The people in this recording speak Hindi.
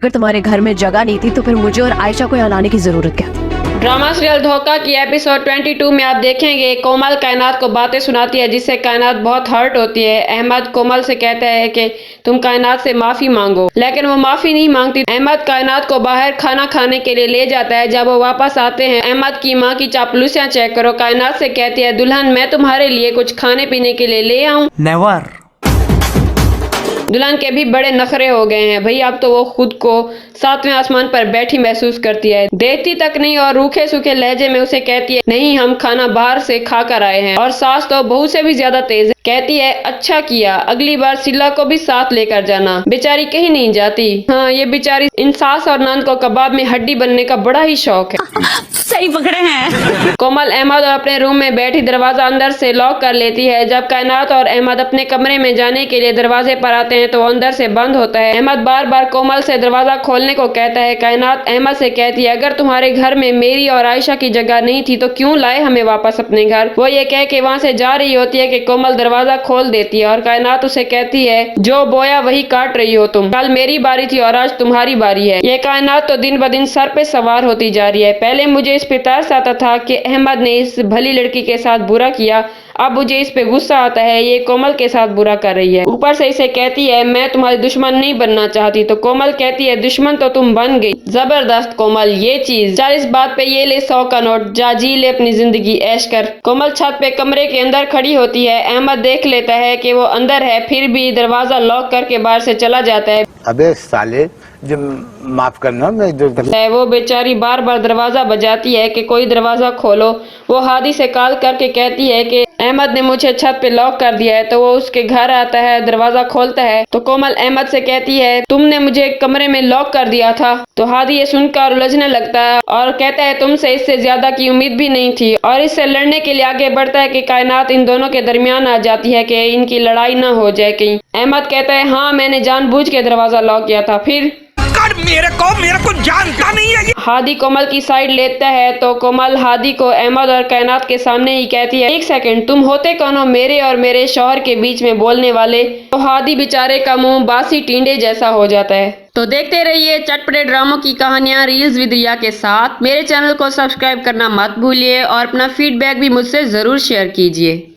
अगर तुम्हारे घर में जगह नहीं थी तो फिर मुझे और आयशा को यहाँ लाने की जरूरत क्या? ड्रामा सीरियल धोखा की एपिसोड 22 में आप देखेंगे कोमल कायनात को बातें सुनाती है जिससे कायनात बहुत हर्ट होती है। अहमद कोमल से कहता है कि तुम कायनात से माफी मांगो, लेकिन वो माफी नहीं मांगती। अहमद कायनात को बाहर खाना खाने के लिए ले जाता है। जब वो वापस आते हैं अहमद की माँ की चापलूसियां चेक करो। कायनात से कहती है दुल्हन मैं तुम्हारे लिए कुछ खाने पीने के लिए ले आऊं? नेवर। दुल्हन के भी बड़े नखरे हो गए हैं भाई। अब तो वो खुद को 7वें आसमान पर बैठी महसूस करती है, देखती तक नहीं और रूखे सूखे लहजे में उसे कहती है नहीं हम खाना बाहर से खा कर आए हैं। और सास तो बहू से भी ज्यादा तेज है, कहती है अच्छा किया, अगली बार सिला को भी साथ लेकर जाना। बेचारी कहीं नहीं जाती। हाँ ये बेचारी इन सास और नंद को कबाब में हड्डी बनने का बड़ा ही शौक है। सही पकड़े हैं। कोमल अहमद और अपने रूम में बैठी दरवाजा अंदर से लॉक कर लेती है। जब कायनात और अहमद अपने कमरे में जाने के लिए दरवाजे पर आते हैं तो वो अंदर से बंद होता है। अहमद बार बार कोमल से दरवाजा खोलने को कहता है। कायनात अहमद से कहती है अगर तुम्हारे घर में मेरी और आयशा की जगह नहीं थी तो क्यों लाए हमें वापस अपने घर। वो ये कह के वहाँ से जा रही होती है कि कोमल दरवाजा खोल देती है और कायनात उसे कहती है जो बोया वही काट रही हो तुम, कल मेरी बारी थी और आज तुम्हारी बारी है। ये कायनात तो दिन ब दिन सर पे सवार होती जा रही है। पहले मुझे इस पे तरस आता था कि अहमद ने इस भली लड़की के साथ बुरा किया, अब मुझे इस पे गुस्सा आता है ये कोमल के साथ बुरा कर रही है। ऊपर से इसे कहती है मैं तुम्हारी दुश्मन नहीं बनना चाहती, तो कोमल कहती है दुश्मन तो तुम बन गई। जबरदस्त कोमल ये चीज, चल इस बात पे ये ले 100 का नोट, जा जी ले अपनी जिंदगी ऐश कर। कोमल छत पे कमरे के अंदर खड़ी होती है। अहमद देख लेता है कि वो अंदर है, फिर भी दरवाजा लॉक करके बाहर से चला जाता है। अबे साले जो माफ करना मैं जो वो बेचारी बार बार दरवाजा बजाती है कि कोई दरवाजा खोलो। वो हादी से कॉल करके कहती है कि अहमद ने मुझे छत पे लॉक कर दिया है। तो वो उसके घर आता है, दरवाजा खोलता है तो कोमल अहमद से कहती है तुमने मुझे कमरे में लॉक कर दिया था। तो हादी ये सुनकर उलझने लगता है और कहता है तुमसे इससे ज्यादा की उम्मीद भी नहीं थी, और इससे लड़ने के लिए आगे बढ़ता है कि कायनात इन दोनों के दरमियान आ जाती है कि इनकी लड़ाई ना हो जाए कहीं। अहमद कहता है हाँ मैंने जानबूझ के दरवाजा लॉक किया था। फिर मेरे को जानता नहीं है। हादी कोमल की साइड लेता है तो कोमल हादी को अहमद और कायनात के सामने ही कहती है एक सेकंड तुम होते कौन हो मेरे और मेरे शौहर के बीच में बोलने वाले। तो हादी बेचारे का मुंह बासी टींडे जैसा हो जाता है। तो देखते रहिए चटपटे ड्रामों की कहानियां रील्स विद रिया के साथ। मेरे चैनल को सब्सक्राइब करना मत भूलिए और अपना फीडबैक भी मुझसे जरूर शेयर कीजिए।